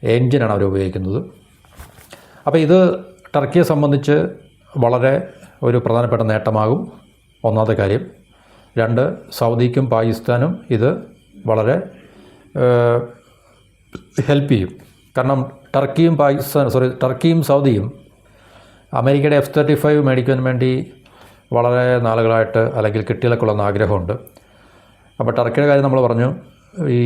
എൻജിനാണ് അവർ ഉപയോഗിക്കുന്നത്. അപ്പോൾ ഇത് ടർക്കിയെ സംബന്ധിച്ച് വളരെ ഒരു പ്രധാനപ്പെട്ട നേട്ടമാകും, ഒന്നാമത്തെ കാര്യം. രണ്ട്, സൗദിക്കും പാകിസ്ഥാനും ഇത് വളരെ ഹെൽപ്പ് ചെയ്യും. കാരണം ടർക്കിയും സൗദിയും അമേരിക്കയുടെ F-35 മേടിക്കാൻ വേണ്ടി വളരെ നാളുകളായിട്ട് അല്ലെങ്കിൽ കിട്ടിയാലൊക്കെയുള്ള ആഗ്രഹമുണ്ട്. അപ്പോൾ ടർക്കിയുടെ കാര്യം നമ്മൾ പറഞ്ഞു. ഈ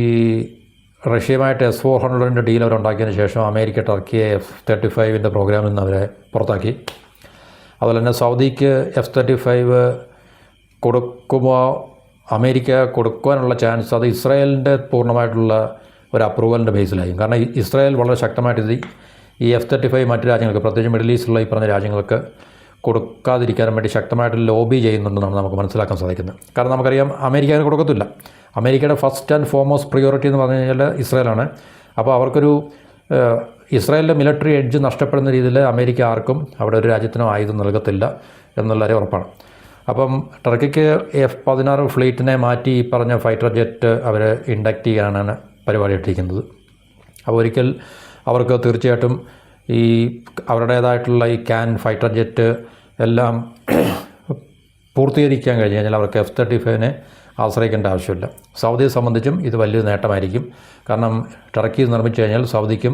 റഷ്യയുമായിട്ട് S-400 ഡീൽ അവരുണ്ടാക്കിയതിന് ശേഷം അമേരിക്ക ടർക്കിയെ F-35 പ്രോഗ്രാമിൽ നിന്ന് അവരെ പുറത്താക്കി. അതുപോലെ തന്നെ സൗദിക്ക് F-35 കൊടുക്കുമ്പോൾ അമേരിക്ക കൊടുക്കാനുള്ള ചാൻസ് അത് ഇസ്രായേലിൻ്റെ പൂർണ്ണമായിട്ടുള്ള ഒരു അപ്രൂവലിൻ്റെ ബേസിലായിരിക്കും. കാരണം ഇസ്രായേൽ വളരെ ശക്തമായിട്ട് ഈ F-35 മറ്റു രാജ്യങ്ങൾക്ക്, പ്രത്യേകിച്ച് മിഡിൽ ഈസ്റ്റിലുള്ള ഈ പറഞ്ഞ രാജ്യങ്ങൾക്ക് കൊടുക്കാതിരിക്കാനും വേണ്ടി ശക്തമായിട്ട് ലോബി ചെയ്യുന്നുണ്ടെന്നാണ് നമുക്ക് മനസ്സിലാക്കാൻ സാധിക്കുന്നത്. കാരണം നമുക്കറിയാം അമേരിക്ക അതിന് കൊടുക്കത്തില്ല. അമേരിക്കയുടെ ഫസ്റ്റ് ആൻഡ് ഫോർമോസ്റ്റ് പ്രിയോറിറ്റി എന്ന് പറഞ്ഞു കഴിഞ്ഞാൽ ഇസ്രായേലാണ്. അപ്പോൾ അവർക്കൊരു ഇസ്രായേലിൻ്റെ മിലിറ്ററി എഡ്ജ് നഷ്ടപ്പെടുന്ന രീതിയിൽ അമേരിക്ക ആർക്കും അവിടെ ഒരു രാജ്യത്തിനും ആയുധം നൽകത്തില്ല എന്നുള്ളൊരു ഉറപ്പാണ്. അപ്പം ടർക്കിക്ക് F-16 ഫ്ലീറ്റിനെ മാറ്റി ഈ പറഞ്ഞ ഫൈറ്റർ ജെറ്റ് അവർ ഇൻഡക്റ്റ് ചെയ്യാനാണ് പരിപാടി ഇട്ടിരിക്കുന്നത്. അപ്പോൾ ഒരിക്കൽ അവർക്ക് തീർച്ചയായിട്ടും ഈ അവരുടേതായിട്ടുള്ള ഈ ക്യാൻ ഫൈറ്റർ ജെറ്റ് എല്ലാം പൂർത്തീകരിക്കാൻ കഴിഞ്ഞ് കഴിഞ്ഞാൽ അവർക്ക് F-35 ആശ്രയിക്കേണ്ട ആവശ്യമില്ല. സൗദിയെ സംബന്ധിച്ചും ഇത് വലിയൊരു നേട്ടമായിരിക്കും. കാരണം ടർക്കി നിർമ്മിച്ചു കഴിഞ്ഞാൽ സൗദിക്കും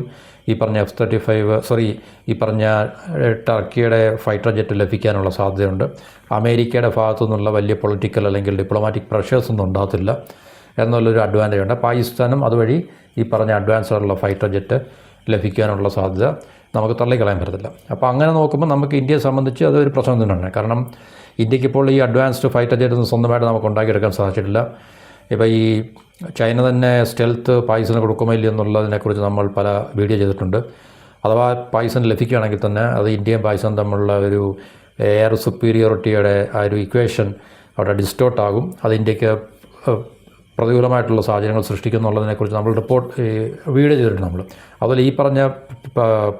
ഈ പറഞ്ഞ F-35 ഈ പറഞ്ഞ ടർക്കിയുടെ ഫൈറ്റർ ജെറ്റ് ലഭിക്കാനുള്ള സാധ്യതയുണ്ട്. അമേരിക്കയുടെ ഭാഗത്തു നിന്നുള്ള വലിയ പൊളിറ്റിക്കൽ അല്ലെങ്കിൽ ഡിപ്ലോമാറ്റിക് പ്രഷേഴ്സൊന്നും ഉണ്ടാകത്തില്ല എന്നുള്ളൊരു അഡ്വാൻറ്റേജ് ഉണ്ട്. പാകിസ്ഥാനും അതുവഴി ഈ പറഞ്ഞ അഡ്വാൻസ്ഡുള്ള ഫൈറ്റർ ജെറ്റ് ലഭിക്കാനുള്ള സാധ്യത നമുക്ക് തള്ളിക്കളയാൻ പറ്റത്തില്ല. അപ്പോൾ അങ്ങനെ നോക്കുമ്പോൾ നമുക്ക് ഇന്ത്യയെ സംബന്ധിച്ച് അതൊരു പ്രശ്നം തന്നെയാണ്. കാരണം ഇന്ത്യക്കിപ്പോൾ ഈ അഡ്വാൻസ്ഡ് ഫൈറ്റർ ജെറ്റ് സ്വന്തമായിട്ട് നമുക്ക് ഉണ്ടാക്കിയെടുക്കാൻ സാധിച്ചിട്ടില്ല. ഇപ്പോൾ ഈ ചൈന തന്നെ സ്റ്റെൽത്ത് പാകിസ്ഥാന് കൊടുക്കുമോ ഇല്ല എന്നുള്ളതിനെക്കുറിച്ച് നമ്മൾ പല വീഡിയോ ചെയ്തിട്ടുണ്ട്. അഥവാ പാകിസ്ഥാൻ ലഭിക്കുകയാണെങ്കിൽ തന്നെ അത് ഇന്ത്യയും പാകിസ്ഥാനും തമ്മിലുള്ള ഒരു എയർ സുപ്പീരിയോറിറ്റിയുടെ ആ ഒരു ഇക്വേഷൻ അവിടെ ഡിസ്റ്റോർട്ട് ആകും. അത് ഇന്ത്യക്ക് പ്രതികൂലമായിട്ടുള്ള സാഹചര്യങ്ങൾ സൃഷ്ടിക്കുന്നുള്ളതിനെക്കുറിച്ച് നമ്മൾ വീഡിയോ ചെയ്തിട്ടുണ്ട് നമ്മൾ. അതുപോലെ ഈ പറഞ്ഞ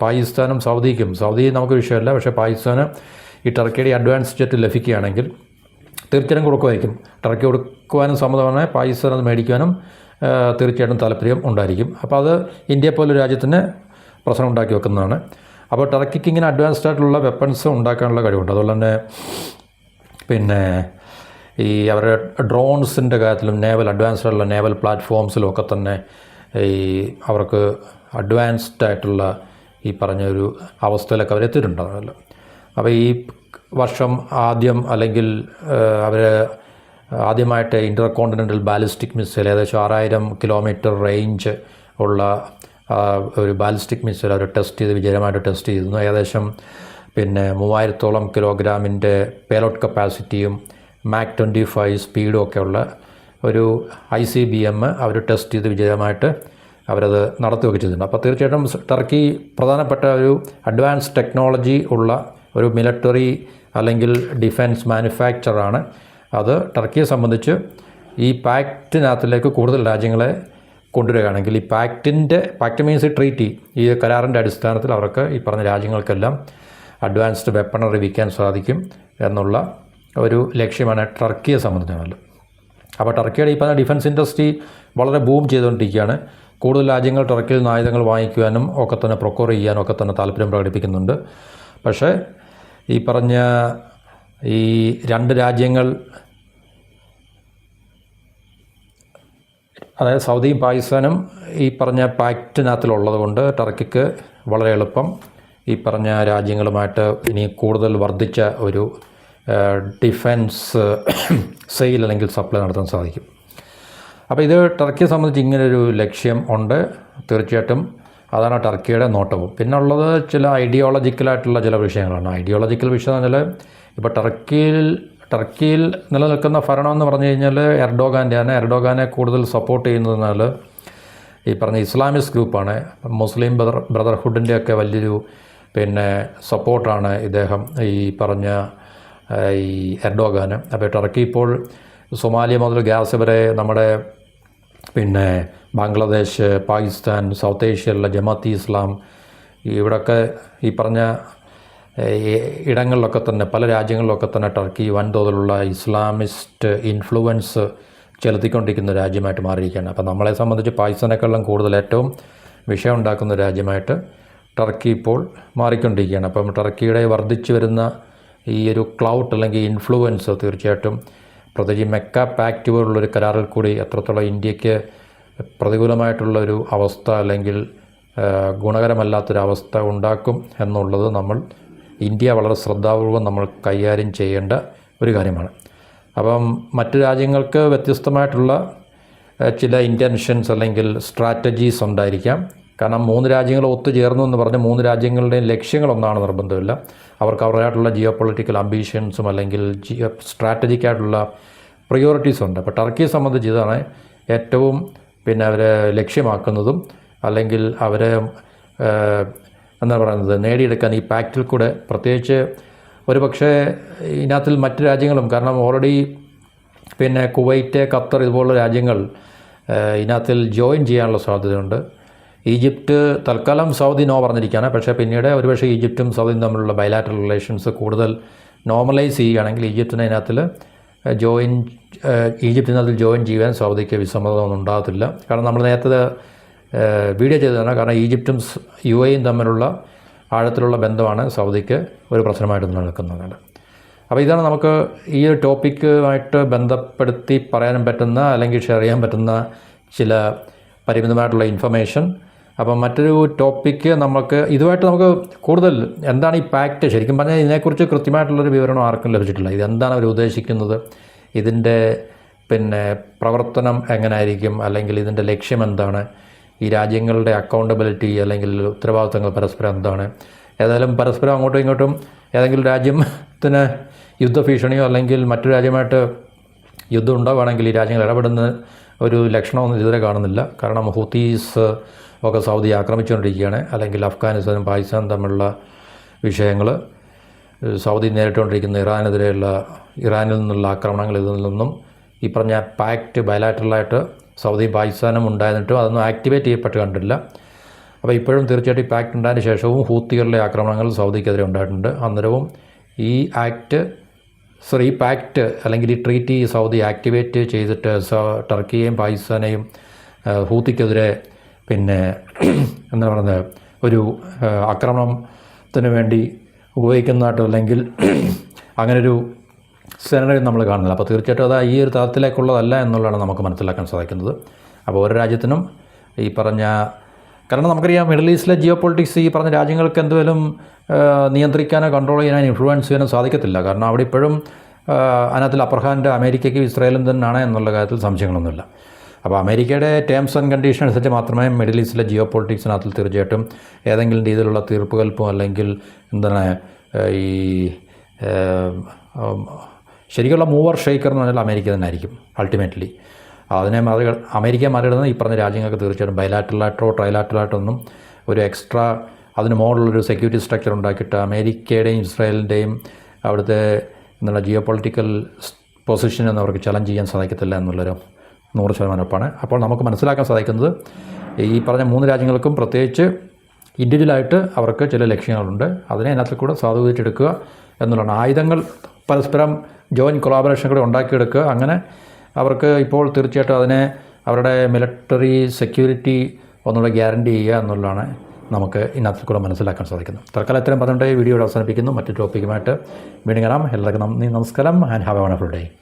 പാകിസ്ഥാനും സൗദി നമുക്ക് വിഷയമല്ല. പക്ഷേ പാകിസ്ഥാന് ഈ ടർക്കിയുടെ അഡ്വാൻസ് ജെറ്റ് ലഭിക്കുകയാണെങ്കിൽ തീർച്ചയായും കൊടുക്കുമായിരിക്കും. ടർക്കി കൊടുക്കുവാനും സമ്മതമാണ്, പാകിസ്ഥാൻ അത് മേടിക്കുവാനും തീർച്ചയായിട്ടും താല്പര്യം ഉണ്ടായിരിക്കും. അപ്പോൾ അത് ഇന്ത്യയെ പോലൊരു രാജ്യത്തിന് പ്രശ്നം ഉണ്ടാക്കി വെക്കുന്നതാണ്. അപ്പോൾ ടർക്കിക്ക് ഇങ്ങനെ അഡ്വാൻസ്ഡ് ആയിട്ടുള്ള വെപ്പൺസ് ഉണ്ടാക്കാനുള്ള കഴിവുണ്ട്. അതുപോലെ തന്നെ പിന്നെ ഈ അവരുടെ ഡ്രോൺസിൻ്റെ കാര്യത്തിലും അഡ്വാൻസ്ഡ് ആയിട്ടുള്ള നേവൽ പ്ലാറ്റ്ഫോംസിലും ഒക്കെ തന്നെ ഈ അവർക്ക് അഡ്വാൻസ്ഡ് ആയിട്ടുള്ള ഈ പറഞ്ഞൊരു അവസ്ഥയിലൊക്കെ അവരെത്തിയിട്ടുണ്ടാകുമല്ലോ. അപ്പോൾ ഈ വർഷം അല്ലെങ്കിൽ അവർ ആദ്യമായിട്ട് ഇൻ്റർകോണ്ടിനെൻ്റൽ ബാലിസ്റ്റിക് മിസൈൽ ഏകദേശം 6000 കിലോമീറ്റർ റേഞ്ച് ഉള്ള ഒരു ബാലിസ്റ്റിക് മിസൈൽ അവർ വിജയമായിട്ട് ടെസ്റ്റ് ചെയ്തിരുന്നു. ഏകദേശം 3000-ഓളം കിലോഗ്രാമിൻ്റെ പേലോഡ് കപ്പാസിറ്റിയും മാക് 25 സ്പീഡും ഒക്കെയുള്ള ഒരു ICBM അവർ ടെസ്റ്റ് ചെയ്ത് വിജയമായിട്ട് അവരത് നടത്തുകയൊക്കെ ചെയ്തിട്ടുണ്ട്. അപ്പോൾ തീർച്ചയായിട്ടും ടർക്കി പ്രധാനപ്പെട്ട ഒരു അഡ്വാൻസ് ടെക്നോളജി ഉള്ള ഒരു മിലിറ്ററി അല്ലെങ്കിൽ ഡിഫൻസ് മാനുഫാക്ചറാണ്. അത് ടർക്കിയെ സംബന്ധിച്ച് ഈ പാക്റ്റിനകത്തിലേക്ക് കൂടുതൽ രാജ്യങ്ങളെ കൊണ്ടുവരികയാണെങ്കിൽ ഈ പാക്റ്റ് മീൻസ് ഈ ട്രീറ്റി, ഈ കരാറിൻ്റെ അടിസ്ഥാനത്തിൽ അവർക്ക് ഈ പറഞ്ഞ രാജ്യങ്ങൾക്കെല്ലാം അഡ്വാൻസ്ഡ് വെപ്പണറി വിൽക്കാൻ സാധിക്കും എന്നുള്ള ഒരു ലക്ഷ്യമാണ് ടർക്കിയെ സംബന്ധിച്ചുള്ളത്. അപ്പോൾ ടർക്കിയുടെ ഈ പറഞ്ഞ ഡിഫൻസ് ഇൻഡസ്ട്രി വളരെ ബൂം ചെയ്തുകൊണ്ടിരിക്കുകയാണ്. കൂടുതൽ രാജ്യങ്ങൾ ടർക്കിയിൽ നിന്ന് ആയുധങ്ങൾ വാങ്ങിക്കുവാനും ഒക്കെ തന്നെ പ്രൊക്യൂർ ചെയ്യാനും ഒക്കെ തന്നെ താല്പര്യം പ്രകടിപ്പിക്കുന്നുണ്ട്. പക്ഷേ ഈ പറഞ്ഞ ഈ രണ്ട് രാജ്യങ്ങൾ അതായത് സൗദിയും പാകിസ്ഥാനും ഈ പറഞ്ഞ പാക്റ്റിനകത്തിലുള്ളത് കൊണ്ട് ടർക്കിക്ക് വളരെ എളുപ്പം ഈ പറഞ്ഞ രാജ്യങ്ങളുമായിട്ട് ഇനി കൂടുതൽ വർദ്ധിച്ച ഒരു ഡിഫൻസ് സെയിൽ അല്ലെങ്കിൽ സപ്ലൈ നടത്താൻ സാധിക്കും. അപ്പോൾ ഇത് ടർക്കിയെ സംബന്ധിച്ച് ഇങ്ങനൊരു ലക്ഷ്യം ഉണ്ട്. തീർച്ചയായിട്ടും അതാണ് ടർക്കിയുടെ നോട്ടവും. പിന്നെ ഉള്ളത് ചില ഐഡിയോളജിക്കലായിട്ടുള്ള ചില വിഷയങ്ങളാണ്. ഐഡിയോളജിക്കൽ വിഷയം എന്ന് പറഞ്ഞാൽ ഇപ്പോൾ ടർക്കിയിൽ നിലനിൽക്കുന്ന ഭരണം എന്ന് പറഞ്ഞു കഴിഞ്ഞാൽ എർഡോഗാനെ കൂടുതൽ സപ്പോർട്ട് ചെയ്യുന്നതെന്നാൽ ഈ പറഞ്ഞ ഇസ്ലാമിസ്റ്റ് ഗ്രൂപ്പാണ്. മുസ്ലിം ബ്രദർഹുഡിൻ്റെയൊക്കെ വലിയൊരു സപ്പോർട്ടാണ് ഇദ്ദേഹം ഈ പറഞ്ഞ ഈ എർഡോഗാന്. അപ്പോൾ ടർക്കി ഇപ്പോൾ സൊമാലിയ മുതൽ ഗാസ വരെ നമ്മുടെ ബംഗ്ലാദേശ്, പാകിസ്ഥാൻ, സൗത്ത് ഏഷ്യയിലുള്ള ജമാഅത്ത് ഇസ്ലാം ഇവിടെയൊക്കെ ഈ പറഞ്ഞ ഇടങ്ങളിലൊക്കെ തന്നെ പല രാജ്യങ്ങളിലൊക്കെ തന്നെ ടർക്കി വൻതോതിലുള്ള ഇസ്ലാമിസ്റ്റ് ഇൻഫ്ലുവൻസ് ചെലുത്തിക്കൊണ്ടിരിക്കുന്ന രാജ്യമായിട്ട് മാറിയിരിക്കുകയാണ്. അപ്പോൾ നമ്മളെ സംബന്ധിച്ച് പാകിസ്ഥാനേക്കാളും കൂടുതൽ ഏറ്റവും വിഷയം ഉണ്ടാക്കുന്ന രാജ്യമായിട്ട് ടർക്കി ഇപ്പോൾ മാറിക്കൊണ്ടിരിക്കുകയാണ്. അപ്പം ടർക്കിയുടെ വർദ്ധിച്ചു വരുന്ന ഈ ഒരു ക്ലൗട്ട് അല്ലെങ്കിൽ ഇൻഫ്ലുവൻസ് തീർച്ചയായിട്ടും പ്രത്യേകിച്ച് മെക്ക പാക്റ്റ് പോലുള്ളൊരു കരാറിൽ കൂടി എത്രത്തോളം ഇന്ത്യക്ക് പ്രതികൂലമായിട്ടുള്ളൊരു അവസ്ഥ അല്ലെങ്കിൽ ഗുണകരമല്ലാത്തൊരവസ്ഥ ഉണ്ടാക്കും എന്നുള്ളത് ഇന്ത്യ വളരെ ശ്രദ്ധാപൂർവം നമ്മൾ കൈകാര്യം ചെയ്യേണ്ട ഒരു കാര്യമാണ്. അപ്പം മറ്റു രാജ്യങ്ങൾക്ക് വ്യത്യസ്തമായിട്ടുള്ള ചില ഇൻറ്റൻഷൻസ് അല്ലെങ്കിൽ സ്ട്രാറ്റജീസ് ഉണ്ടായിരിക്കാം. കാരണം 3 രാജ്യങ്ങൾ ഒത്തുചേർന്നു എന്ന് പറഞ്ഞ് 3 രാജ്യങ്ങളുടെയും ലക്ഷ്യങ്ങളൊന്നാണ് നിർബന്ധമില്ല. അവർക്ക് അവരുടേതായിട്ടുള്ള ജിയോ പൊളിറ്റിക്കൽ അംബീഷൻസും അല്ലെങ്കിൽ സ്ട്രാറ്റജിക്കായിട്ടുള്ള പ്രയോറിറ്റീസും ഉണ്ട്. അപ്പോൾ ടർക്കിയെ സംബന്ധിച്ച് ഇതാണ് ഏറ്റവും അവരെ ലക്ഷ്യമാക്കുന്നതും അല്ലെങ്കിൽ അവരെ എന്താ പറയുന്നത് നേടിയെടുക്കാൻ ഈ പാക്റ്റിൽ കൂടെ പ്രത്യേകിച്ച് ഒരു പക്ഷേ ഇതിനകത്തിൽ മറ്റ് രാജ്യങ്ങളും കാരണം ഓൾറെഡി കുവൈറ്റ്, ഖത്തർ ഇതുപോലുള്ള രാജ്യങ്ങൾ ഇതിനകത്തിൽ ജോയിൻ ചെയ്യാനുള്ള സാധ്യതയുണ്ട്. ഈജിപ്റ്റ് തൽക്കാലം സൗദി നോ പറഞ്ഞിരിക്കുകയാണ്. പക്ഷേ പിന്നീട് ഒരുപക്ഷെ ഈജിപ്റ്റും സൗദിയും തമ്മിലുള്ള ബൈലാറ്ററൽ റിലേഷൻസ് കൂടുതൽ നോർമലൈസ് ചെയ്യുകയാണെങ്കിൽ ഈജിപ്തിനകത്തിൽ ജോയിൻ ചെയ്യാൻ സൗദിക്ക് വിസമ്മതമൊന്നും ഉണ്ടാകത്തില്ല. കാരണം നമ്മൾ നേരത്തെ വീഡിയോ ചെയ്തതാണ്. കാരണം ഈജിപ്റ്റും UAEയും തമ്മിലുള്ള ആഴത്തിലുള്ള ബന്ധമാണ് സൗദിക്ക് ഒരു പ്രശ്നമായിട്ട് നിലനിൽക്കുന്നത്. അപ്പോൾ ഇതാണ് നമുക്ക് ഈ ഒരു ടോപ്പിക്കുമായിട്ട് ബന്ധപ്പെടുത്തി പറയാനും പറ്റുന്ന അല്ലെങ്കിൽ ഷെയർ ചെയ്യാൻ പറ്റുന്ന ചില പരിമിതമായിട്ടുള്ള ഇൻഫർമേഷൻ. അപ്പം മറ്റൊരു ടോപ്പിക്ക് ഇതുമായിട്ട് നമുക്ക് കൂടുതൽ എന്താണ് ഈ പാക്റ്റ് ശരിക്കും പറഞ്ഞാൽ ഇതിനെക്കുറിച്ച് കൃത്യമായിട്ടുള്ളൊരു വിവരണം ആർക്കും ലഭിച്ചിട്ടില്ല. ഇതെന്താണ് അവർ ഉദ്ദേശിക്കുന്നത്, ഇതിൻ്റെ പ്രവർത്തനം എങ്ങനെയായിരിക്കും, അല്ലെങ്കിൽ ഇതിൻ്റെ ലക്ഷ്യം എന്താണ്, ഈ രാജ്യങ്ങളുടെ അക്കൗണ്ടബിലിറ്റി അല്ലെങ്കിൽ ഉത്തരവാദിത്തങ്ങൾ പരസ്പരം എന്താണ്. ഏതായാലും പരസ്പരം അങ്ങോട്ടും ഇങ്ങോട്ടും ഏതെങ്കിലും രാജ്യത്തിന് യുദ്ധഭീഷണിയോ അല്ലെങ്കിൽ മറ്റു രാജ്യമായിട്ട് യുദ്ധം ഉണ്ടാവുകയാണെങ്കിൽ ഈ രാജ്യങ്ങൾ ഇടപെടുന്ന ഒരു ലക്ഷണമൊന്നും ഇതുവരെ കാണുന്നില്ല. കാരണം ഹൂത്തീസ് ഒക്കെ സൗദി ആക്രമിച്ചുകൊണ്ടിരിക്കുകയാണ്. അല്ലെങ്കിൽ അഫ്ഗാനിസ്ഥാനും പാകിസ്ഥാനും തമ്മിലുള്ള വിഷയങ്ങൾ, സൗദി നേരിട്ടുകൊണ്ടിരിക്കുന്ന ഇറാനിൽ നിന്നുള്ള ആക്രമണങ്ങൾ, ഇതിൽ നിന്നും ഈ പറഞ്ഞ പാക്റ്റ് ബയലാറ്ററലായിട്ട് സൗദിയും പാകിസ്ഥാനും ഉണ്ടായിരുന്നിട്ടും അതൊന്നും ആക്ടിവേറ്റ് ചെയ്യപ്പെട്ട് കണ്ടില്ല. അപ്പോൾ ഇപ്പോഴും തീർച്ചയായിട്ടും ഈ പാക്റ്റ് ഉണ്ടായതിന് ശേഷവും ഹൂത്തികളുടെ ആക്രമണങ്ങൾ സൗദിക്കെതിരെ ഉണ്ടായിട്ടുണ്ട്. അന്നേരവും ഈ പാക്റ്റ് അല്ലെങ്കിൽ ഈ ട്രീറ്റി സൗദി ആക്ടിവേറ്റ് ചെയ്തിട്ട് ടർക്കിയെയും പാകിസ്ഥാനെയും ഹൂത്തിക്കെതിരെ എന്താ പറയുന്നത് ഒരു ആക്രമണത്തിന് വേണ്ടി ഉപയോഗിക്കുന്നതായിട്ടോ അല്ലെങ്കിൽ അങ്ങനൊരു സെനറിയോ നമ്മൾ കാണുന്നില്ല. അപ്പോൾ തീർച്ചയായിട്ടും അത് ഈ ഒരു തലത്തിലേക്കുള്ളതല്ല എന്നുള്ളതാണ് നമുക്ക് മനസ്സിലാക്കാൻ സാധിക്കുന്നത്. അപ്പോൾ ഓരോ രാജ്യത്തിനും ഈ പറഞ്ഞ കാരണം നമുക്കറിയാം മിഡിൽ ഈസ്റ്റിലെ ജിയോ പൊളിറ്റിക്സ് ഈ പറഞ്ഞ രാജ്യങ്ങൾക്ക് എന്തുവേലും നിയന്ത്രിക്കാനോ കൺട്രോൾ ചെയ്യാനോ ഇൻഫ്ലുവൻസ് ചെയ്യാനോ സാധിക്കത്തില്ല. കാരണം അവിടെ ഇപ്പോഴും അതിനകത്തിൽ അപ്പർ ഹാൻഡ് അമേരിക്കയ്ക്കും ഇസ്രായേലും തന്നെയാണ് എന്നുള്ള കാര്യത്തിൽ സംശയങ്ങളൊന്നുമില്ല. അപ്പോൾ അമേരിക്കയുടെ ടേംസ് ആൻഡ് കണ്ടീഷൻ അനുസരിച്ച് മാത്രമേ മിഡിൽ ഈസ്റ്റിലെ ജിയോ പൊളിറ്റിക്സിനകത്തിൽ തീർച്ചയായിട്ടും ഏതെങ്കിലും രീതിയിലുള്ള തീർപ്പുകൽപ്പോ അല്ലെങ്കിൽ എന്താണ് ഈ ശരിക്കുള്ള മൂവർ ഷെയ്ക്കർ എന്ന് പറഞ്ഞാൽ അമേരിക്ക തന്നെ ആയിരിക്കും അൾട്ടിമേറ്റ്ലി. അമേരിക്ക മറികടന്ന് ഈ പറഞ്ഞ രാജ്യങ്ങൾക്ക് തീർച്ചയായിട്ടും ബൈലാറ്ററലായിട്ടോ ട്രൈലാറ്ററലായിട്ടൊന്നും ഒരു എക്സ്ട്രാ അതിന് മോഡലുള്ളൊരു സെക്യൂരിറ്റി സ്ട്രക്ചർ ഉണ്ടാക്കിയിട്ട് അമേരിക്കയുടെയും ഇസ്രായേലിൻ്റെയും അവിടുത്തെ എന്നുള്ള ജിയോ പൊളിറ്റിക്കൽ പൊസിഷനൊന്നും അവർക്ക് ചലഞ്ച് ചെയ്യാൻ സാധിക്കത്തില്ല എന്നുള്ളൊരു 100% ഉറപ്പാണ്. അപ്പോൾ നമുക്ക് മനസ്സിലാക്കാൻ സാധിക്കുന്നത് ഈ പറഞ്ഞ 3 രാജ്യങ്ങൾക്കും പ്രത്യേകിച്ച് ഇൻഡിവിജ്വലായിട്ട് അവർക്ക് ചില ലക്ഷ്യങ്ങളുണ്ട്. അതിനെ അതിനകത്തിൽ കൂടെ സാധൂകരിച്ചെടുക്കുക എന്നുള്ളതാണ്. ആയുധങ്ങൾ പരസ്പരം ജോയിൻറ്റ് കൊളാബറേഷൻ കൂടെ ഉണ്ടാക്കിയെടുക്കുക. അങ്ങനെ അവർക്ക് ഇപ്പോൾ തീർച്ചയായിട്ടും അതിനെ അവരുടെ മിലിറ്ററി സെക്യൂരിറ്റി ഒന്നുകൂടെ ഗ്യാരണ്ടി ചെയ്യുക എന്നുള്ളതാണ് നമുക്ക് ഇതിനകത്തിൽ കൂടെ മനസ്സിലാക്കാൻ സാധിക്കുന്നത്. തൽക്കാലം ഇത്രയും പറഞ്ഞുകൊണ്ട് വീഡിയോ അവസാനിപ്പിക്കുന്നു. മറ്റൊരു ടോപ്പിക്കുമായിട്ട് വീണ്ടും കാണാം. എല്ലാവർക്കും നന്ദി, നമസ്കാരം and have A wonderful day.